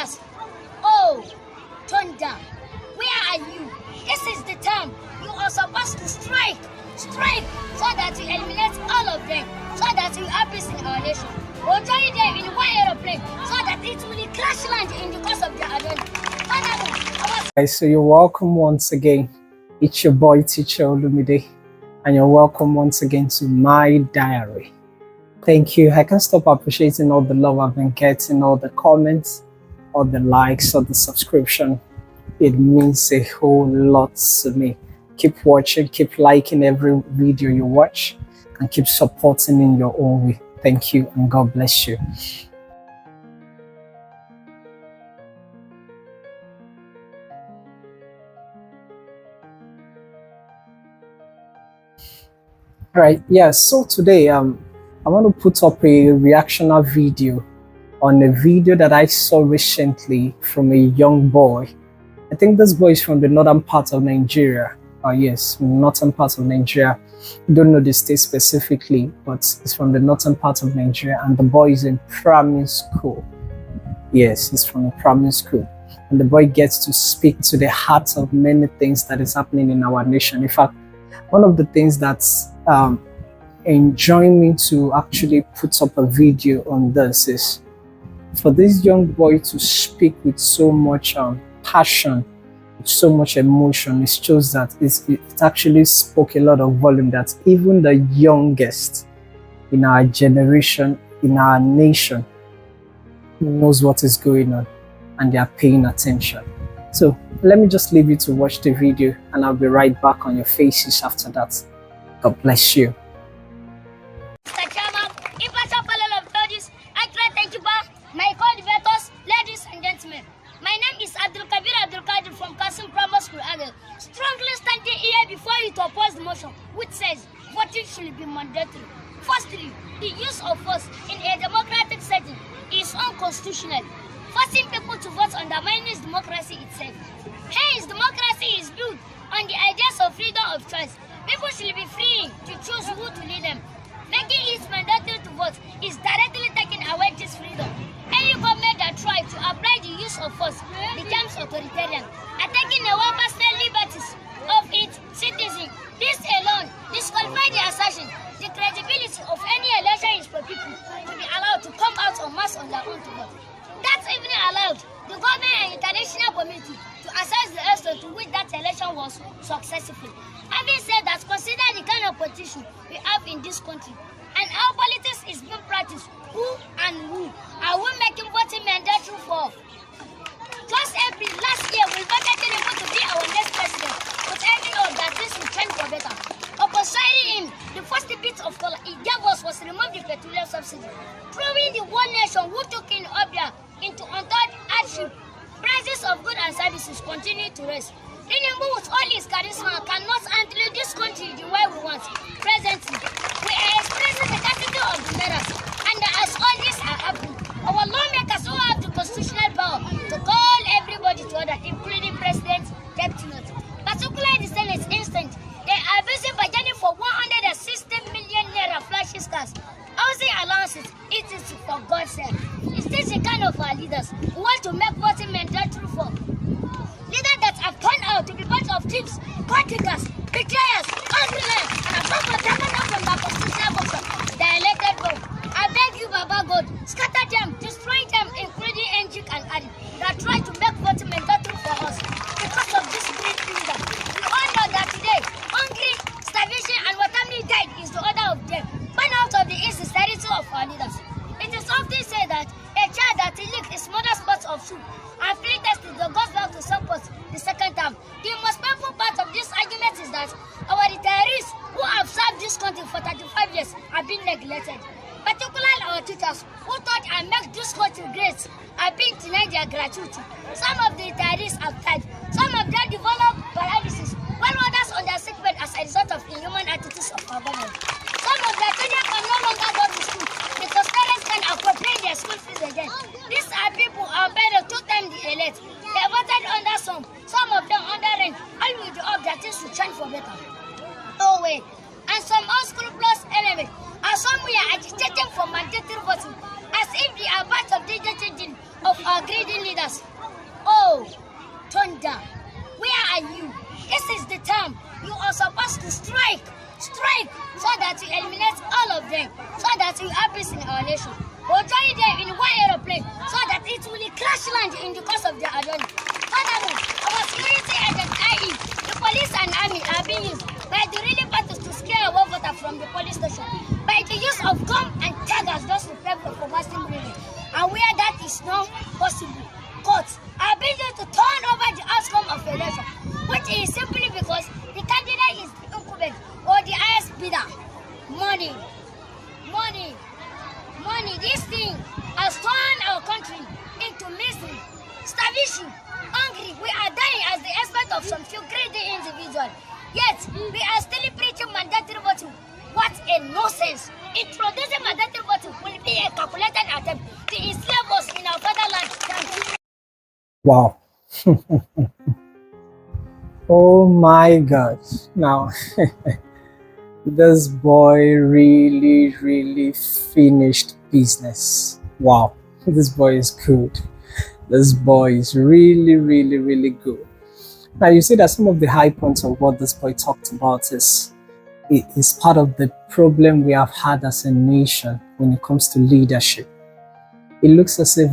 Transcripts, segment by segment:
thunders. Oh, thunder, where are you? This is the time you are supposed to strike, so that you eliminate all of them, so that we have peace in our nation. Or join them in one aeroplane, so that it will crash land in the course of their agenda. Guys, so you're welcome once again. It's your boy Teacher Olumide, and you're welcome once again to my diary. Thank you. I can't stop appreciating all the love I've been getting, all the comments, all the likes, all the subscription. It means a whole lot to me. Keep watching, keep liking every video you watch, and keep supporting in your own way. Thank you, and God bless you. Right, yeah, so today I want to put up a reactional video on a video that I saw recently from a young boy. I think this boy is from the northern part of Nigeria. Yes, northern part of Nigeria. I don't know the state specifically, but it's from the northern part of Nigeria, and the boy is in primary school. Yes, he's from a primary school, and the boy gets to speak to the heart of many things that is happening in our nation. In fact, one of the things that's enjoying me to actually put up a video on this is for this young boy to speak with so much passion, with so much emotion. It shows that it actually spoke a lot of volume, that even the youngest in our generation, in our nation, knows what is going on and they are paying attention. So let me just leave you to watch the video, and I'll be right back on your faces after that. God bless you. My co-debaters, ladies and gentlemen, my name is Abdul Kadir from Kasim Primary School, Agel. Strongly standing here before you to oppose the motion, which says voting should be mandatory. Firstly, the use of force in a democratic setting is unconstitutional. Forcing people to vote undermines democracy itself. Hence, democracy is built on the ideas of freedom of choice. People should be free to choose who to lead them. Making it mandatory to vote is directly taking away this freedom. Any government that tries to apply the use of force becomes authoritarian, attacking the personal liberties of its citizens. This alone disqualifies the assertion. The credibility of any election is for people to be allowed to come out en masse on their own to vote. That's even allowed the government and international community to assess the extent to which that election was successful. Having said that, consider the kind of politician we have in this country and how politics is being practiced. Who are we making voting mandatory for? Just April last year, we voted Tinubu to be our next president, with any hope that this will change for better. Upon signing him, the first bit of color he gave us was to remove the petroleum subsidy, proving the one nation who took in Obia into untold hardship. Prices of goods and services continue to rise. Tinubu, with all his charisma, cannot handle this country the way we want. Presently, we are experiencing the capital of the leaders, and as all this are happening, our lawmakers who have the constitutional power to call everybody to order, including President Deputy Note. Particularly the Senate instant, they are busy budgeting for 160 million naira flashy cars. Housing allowances, it is for God's sake. Is this the kind of our leaders who want to make voting mandatory for? Leaders that have turned out to be bunch of thieves, contractors, betrayers, criminals, and a proper taken out from the constitutional function. They elected both. I beg you, Baba God, scatter them, destroy them, including Enjik and Adi, that try to make voting mandatory for us. Because of this great leader, we all know that today, hungry, starvation, and water died is the order of death, born out of the insincerity of our leaders. It is often said that a child that licked his mother's pot of soup and free tested the goes back to support the second time. The most painful part of this argument is that our retirees who have served this country for 35 years have been neglected. Particularly our teachers who taught and make this country great have been denied their gratuity. Some of the retirees have died. Some of them developed paralysis, while others on their sick bed as a result of inhuman attitudes of our government. Some of their children can no longer go to school because parents can appropriate their school fees again. These are people who are better 2 times the elite. They voted under some of them under rent, all with the hope that things will change for better. No way. And some unscrupulous elements are somewhere agitating for mandatory voting, as if they are part of the digital of our our greedy leaders. Oh, thunder, where are you? This is the time you are supposed to strike, so that you eliminate all of them, so that we have peace in our nation. Or join them in one aeroplane, so that it will crash land in the course of their journey. Furthermore, our security agents, i.e., the police and army, are being used by the ruling parties to scare away voter from the police station, by the use of gun and daggers just to prep for fasting breathing. And where that is not possible, courts are being used to turn over the outcome of the election, which is simply because the candidate is the incumbent or the highest bidder. Money. This thing has turned our country into misery, starvation, hungry. We are dying as the expense of some few greedy individuals. Yet, we are still preaching mandatory voting. What a nonsense! Introducing mandatory voting will be a calculated attempt to enslave us in our fatherland. Thank you. Wow. Oh my God. Now, this boy really finished business. Wow. This boy is good. This boy is really good. Now, you see that some of the high points of what this boy talked about is part of the problem we have had as a nation when it comes to leadership. It looks as if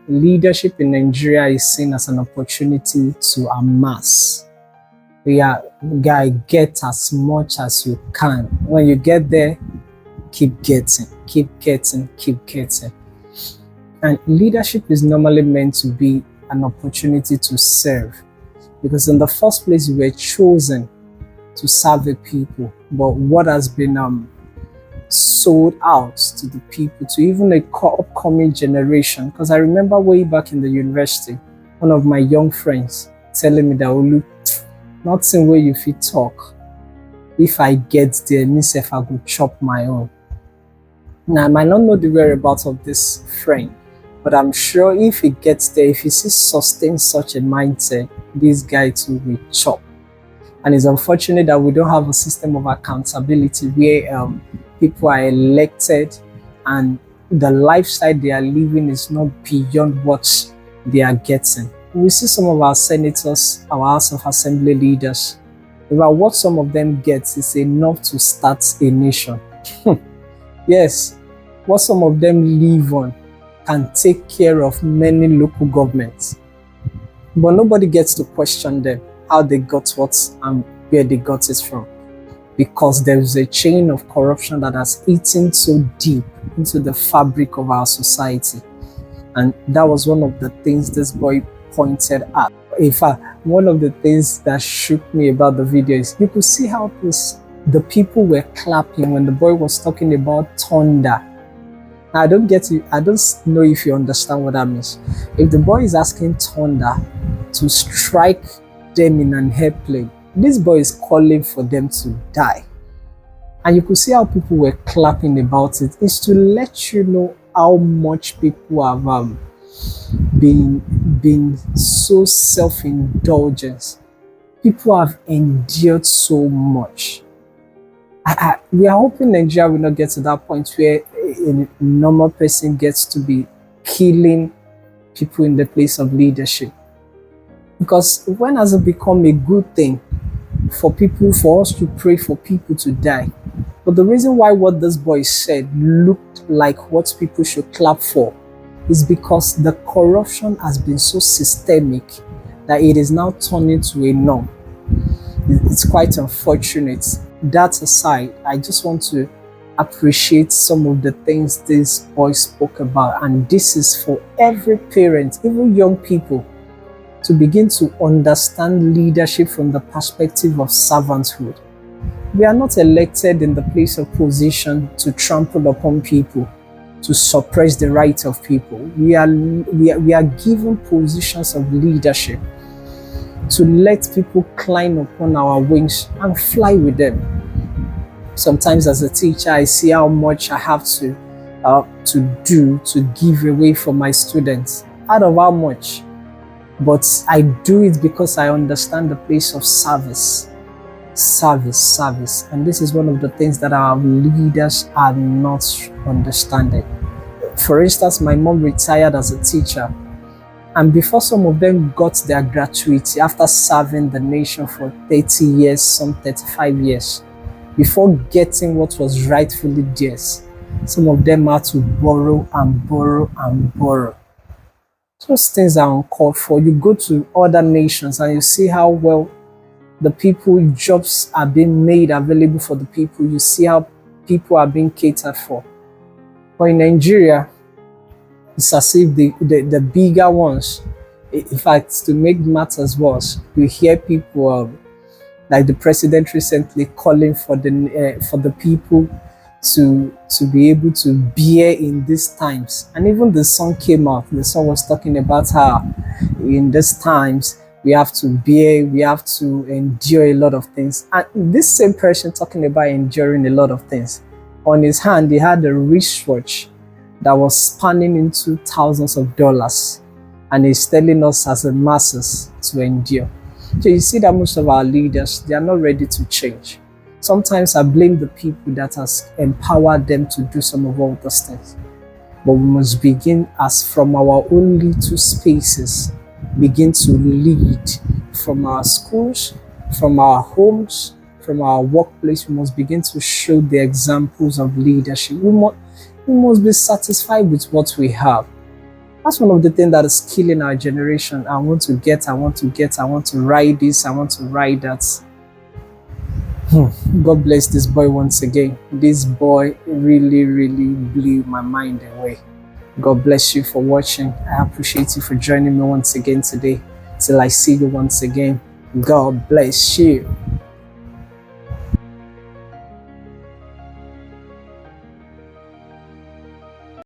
leadership in Nigeria is seen as an opportunity to amass. Get as much as you can. When you get there, keep getting. And leadership is normally meant to be an opportunity to serve, because in the first place you were chosen to serve the people. But what has been sold out to the people, to even a upcoming generation? Because I remember way back in the university, one of my young friends telling me that, Olu, nothing where you fit talk. If I get there, myself I go chop my own. Now I might not know the whereabouts of this friend, but I'm sure if he gets there, if he sustains such a mindset, this guy too will chop. And it's unfortunate that we don't have a system of accountability where people are elected and the lifestyle they are living is not beyond what they are getting. We see some of our senators, our House of Assembly leaders, about what some of them get is enough to start a nation. Yes, what some of them live on can take care of many local governments. But nobody gets to question them, how they got what and where they got it from. Because there is a chain of corruption that has eaten so deep into the fabric of our society. And that was one of the things this boy pointed at. In fact, one of the things that shook me about the video is you could see how the people were clapping when the boy was talking about thunder. Now, I don't know if you understand what that means. If the boy is asking thunder to strike them in an airplane, this boy is calling for them to die. And you could see how people were clapping about it. It's to let you know how much people have been so self-indulgent. People have endured so much. We are hoping Nigeria will not get to that point where a normal person gets to be killing people in the place of leadership. Because when has it become a good thing for us to pray for people to die? But the reason why what this boy said looked like what people should clap for is because the corruption has been so systemic that it is now turning to a norm. It's quite unfortunate. That aside, I just want to appreciate some of the things this boy spoke about, and this is for every parent, even young people, to begin to understand leadership from the perspective of servanthood. We are not elected in the place of position to trample upon people, to suppress the rights of people. We are given positions of leadership to let people climb upon our wings and fly with them. Sometimes as a teacher, I see how much I have to give away for my students. Out of how much? But I do it because I understand the place of service. Service. And this is one of the things that our leaders are not understanding. For instance, my mom retired as a teacher. And before some of them got their gratuity after serving the nation for 30 years, some 35 years, before getting what was rightfully theirs, some of them had to borrow and borrow and borrow. Those things are uncalled for. You go to other nations and you see how well the people, jobs are being made available for the people. You see how people are being catered for. But in Nigeria, it's as if the bigger ones, in fact, to make matters worse, you hear people like the president recently calling for the people to be able to bear in these times. And even the song came out. The song was talking about how in these times we have to bear, we have to endure a lot of things. And this same person talking about enduring a lot of things, on his hand he had a wristwatch that was spanning into thousands of dollars, and he's telling us as the masses to endure. So you see that most of our leaders, they are not ready to change. Sometimes I blame the people that has empowered them to do some of all those things. But we must begin as from our own little spaces, begin to lead from our schools, from our homes, from our workplace. We must begin to show the examples of leadership. We must be satisfied with what we have. That's one of the things that is killing our generation. I want to ride this, I want to ride that. God bless this boy once again. This boy really, really blew my mind away. God bless you for watching. I appreciate you for joining me once again today. Till I see you once again. God bless you.